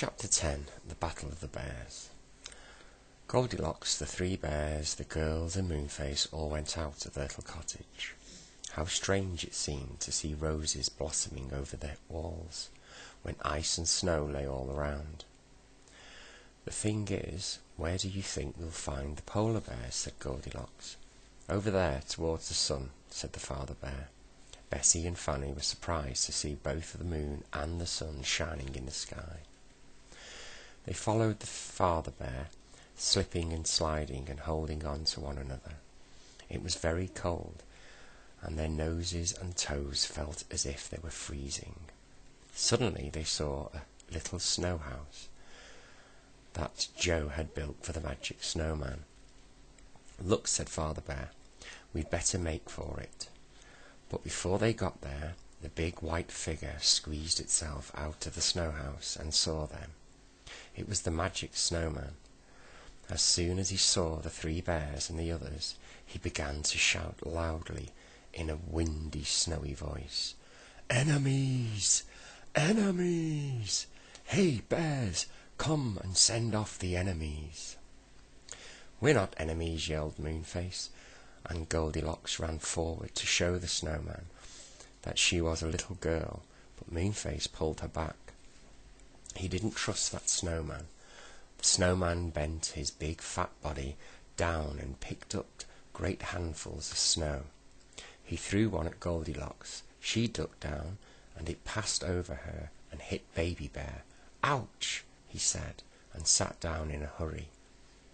Chapter 10. The Battle of the Bears. Goldilocks, the three bears, the girls, and Moonface all went out of their little cottage. How strange it seemed to see roses blossoming over their walls, when ice and snow lay all around. "The thing is, where do you think we'll find the polar bears?" said Goldilocks. "Over there, towards the sun," said the father bear. Bessie and Fanny were surprised to see both the moon and the sun shining in the sky. They followed the father bear, slipping and sliding and holding on to one another. It was very cold, and their noses and toes felt as if they were freezing. Suddenly they saw a little snow house that Joe had built for the magic snowman. "Look," said Father Bear, "we'd better make for it." But before they got there, the big white figure squeezed itself out of the snow house and saw them. It was the magic snowman. As soon as he saw the three bears and the others, he began to shout loudly in a windy, snowy voice, "Enemies! Enemies! Hey, bears, come and send off the enemies!" "We're not enemies," yelled Moonface, and Goldilocks ran forward to show the snowman that she was a little girl, but Moonface pulled her back. He didn't trust that snowman. The snowman bent his big fat body down and picked up great handfuls of snow. He threw one at Goldilocks. She ducked down, and it passed over her and hit Baby Bear. "Ouch!" he said, and sat down in a hurry.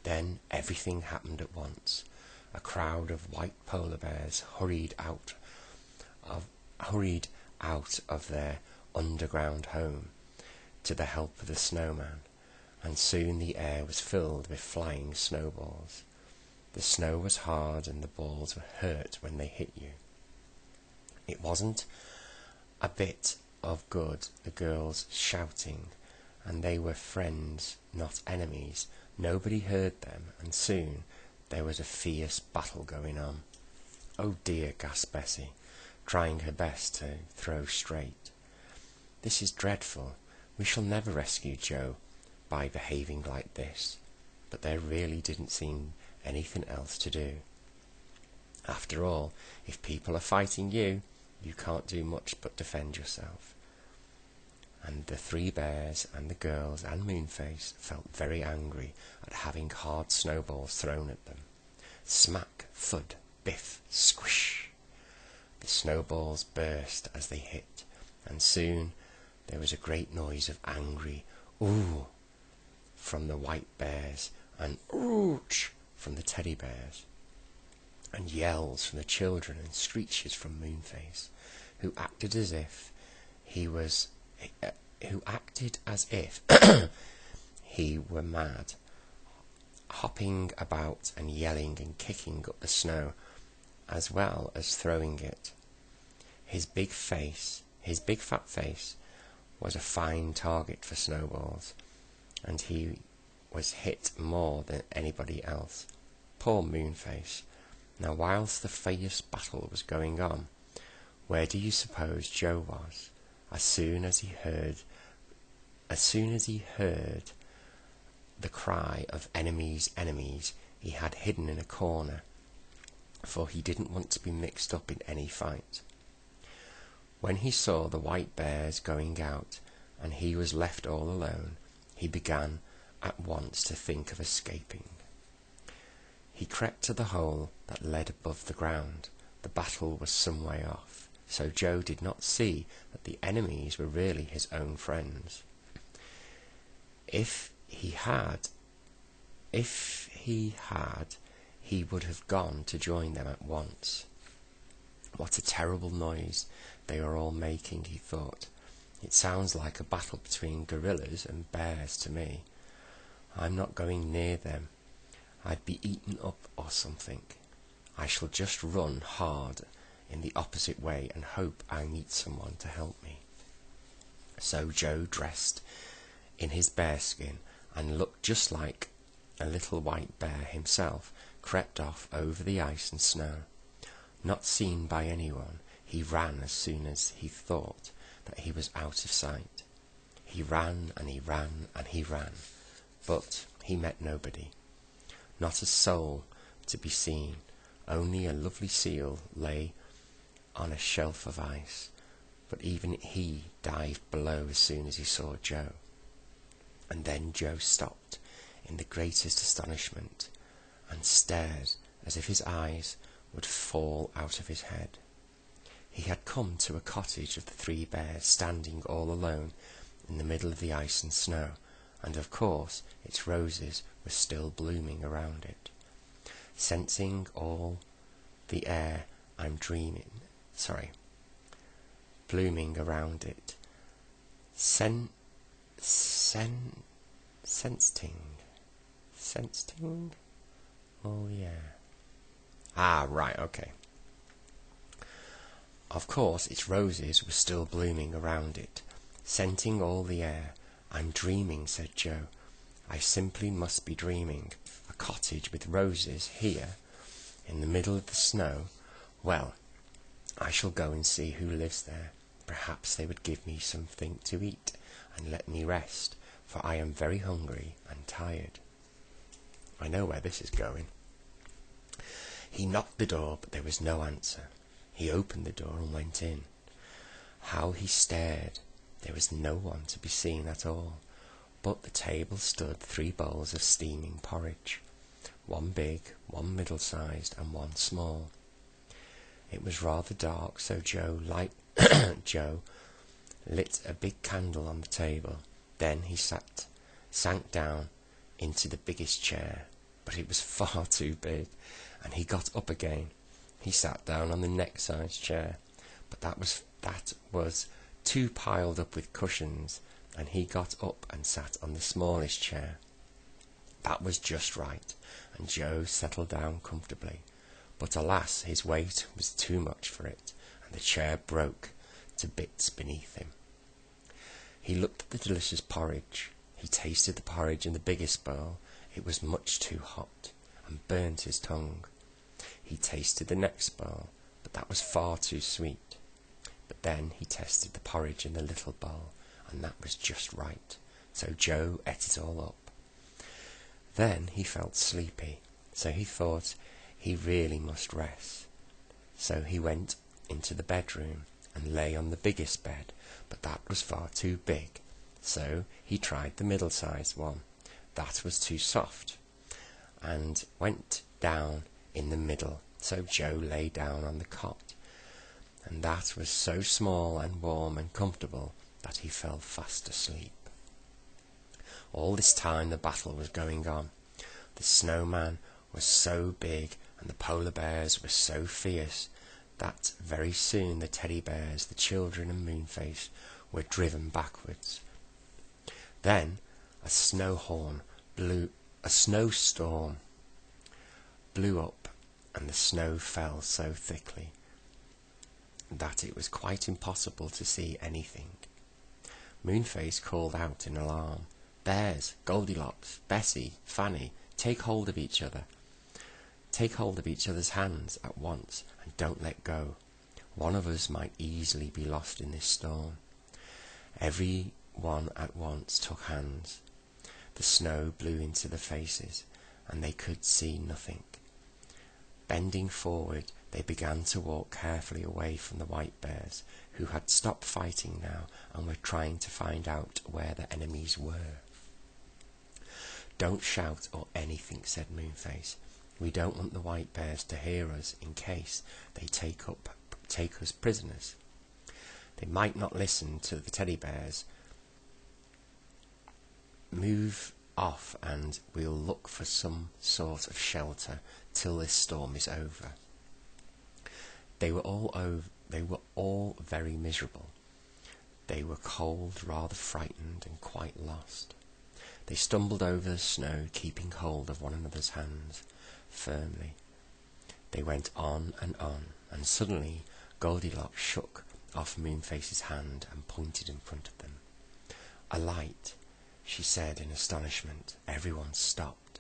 Then everything happened at once. A crowd of white polar bears hurried out of their underground home to the help of the snowman, and soon the air was filled with flying snowballs. The snow was hard and the balls were hurt when they hit you. It wasn't a bit of good, the girls shouting, and they were friends, not enemies. Nobody heard them, and soon there was a fierce battle going on. "Oh dear," gasped Bessie, trying her best to throw straight. "This is dreadful. We shall never rescue Joe by behaving like this." But there really didn't seem anything else to do. After all, if people are fighting you, you can't do much but defend yourself. And the three bears and the girls and Moonface felt very angry at having hard snowballs thrown at them. Smack, thud, biff, squish! The snowballs burst as they hit, and soon there was a great noise of angry "ooh" from the white bears, and "ooch" from the teddy bears, and yells from the children and screeches from Moonface, who acted as if he were mad, hopping about and yelling and kicking up the snow, as well as throwing it. His big fat face, was a fine target for snowballs, and he was hit more than anybody else. Poor Moonface. Now, whilst the fierce battle was going on, where do you suppose Joe was? As soon as he heard the cry of "enemies, enemies," he had hidden in a corner, for he didn't want to be mixed up in any fight. When he saw the white bears going out, and he was left all alone, he began at once to think of escaping. He crept to the hole that led above the ground. The battle was some way off, so Joe did not see that the enemies were really his own friends. If he had, he would have gone to join them at once. What a terrible noise they are all making, he thought. It sounds like a battle between gorillas and bears to me. I'm not going near them. I'd be eaten up or something. I shall just run hard in the opposite way and hope I meet someone to help me. So Joe dressed in his bearskin and looked just like a little white bear himself, crept off over the ice and snow. Not seen by anyone, he ran as soon as he thought that he was out of sight. He ran and he ran and he ran, but he met nobody. Not a soul to be seen, only a lovely seal lay on a shelf of ice, but even he dived below as soon as he saw Joe. And then Joe stopped in the greatest astonishment and stared as if his eyes would fall out of his head. He had come to a cottage of the three bears standing all alone in the middle of the ice and snow, and of course its roses were still blooming around it. Sensing all the air blooming around it. Sensting? Oh yeah. Ah, right, okay. Of course its roses were still blooming around it. Scenting all the air. I'm dreaming, said Joe. I simply must be dreaming. A cottage with roses here, in the middle of the snow. Well, I shall go and see who lives there. Perhaps they would give me something to eat and let me rest, for I am very hungry and tired. I know where this is going. He knocked the door, but there was no answer. He opened the door and went in. How he stared! There was no one to be seen at all, but the table stood 3 bowls of steaming porridge, one big, one middle-sized, and one small. It was rather dark, so Joe lit a big candle on the table. Then he sank down into the biggest chair, but it was far too big, and he got up again. He sat down on the next-sized chair, but that was too piled up with cushions, and he got up and sat on the smallest chair. That was just right, and Joe settled down comfortably. But alas, his weight was too much for it, and the chair broke to bits beneath him. He looked at the delicious porridge. He tasted the porridge in the biggest bowl. It was much too hot, and burnt his tongue. He tasted the next bowl, but that was far too sweet. But then he tasted the porridge in the little bowl, and that was just right. So Joe ate it all up. Then he felt sleepy, so he thought he really must rest. So he went into the bedroom and lay on the biggest bed, but that was far too big. So he tried the middle-sized one. That was too soft, and went down in the middle. So Joe lay down on the cot, and that was so small and warm and comfortable that he fell fast asleep. All this time the battle was going on. The snowman was so big and the polar bears were so fierce that very soon the teddy bears, the children and Moonface were driven backwards. Then a snowstorm blew up, and the snow fell so thickly that it was quite impossible to see anything. Moonface called out in alarm, "Bears, Goldilocks, Bessie, Fanny, take hold of each other. Take hold of each other's hands at once, and don't let go. One of us might easily be lost in this storm." Every one at once took hands. The snow blew into their faces, and they could see nothing. Bending forward, they began to walk carefully away from the white bears, who had stopped fighting now and were trying to find out where their enemies were. "Don't shout or anything," said Moonface. "We don't want the white bears to hear us in case they take us prisoners. They might not listen to the teddy bears. Move off and we'll look for some sort of shelter till this storm is over." They were all very miserable. They were cold, rather frightened, and quite lost. They stumbled over the snow, keeping hold of one another's hands firmly. They went on, and suddenly Goldilocks shook off Moonface's hand and pointed in front of them. "A light," she said in astonishment. Everyone stopped.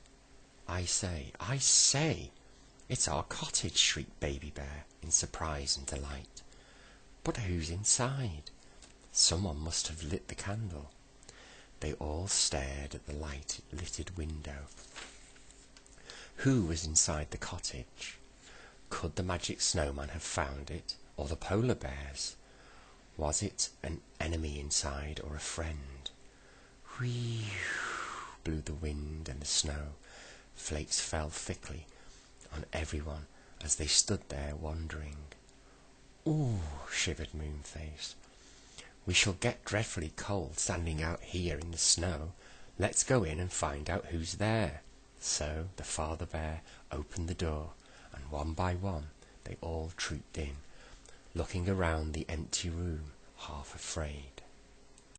I say, it's our cottage," shrieked Baby Bear in surprise and delight. "But who's inside? Someone must have lit the candle." They all stared at the lighted window. Who was inside the cottage? Could the magic snowman have found it, or the polar bears? Was it an enemy inside, or a friend? Whee! Blew the wind and the snow. Flakes fell thickly on everyone as they stood there wondering. "Ooh!" shivered Moonface. "We shall get dreadfully cold standing out here in the snow. Let's go in and find out who's there." So the Father Bear opened the door, and one by one they all trooped in, looking around the empty room, half afraid.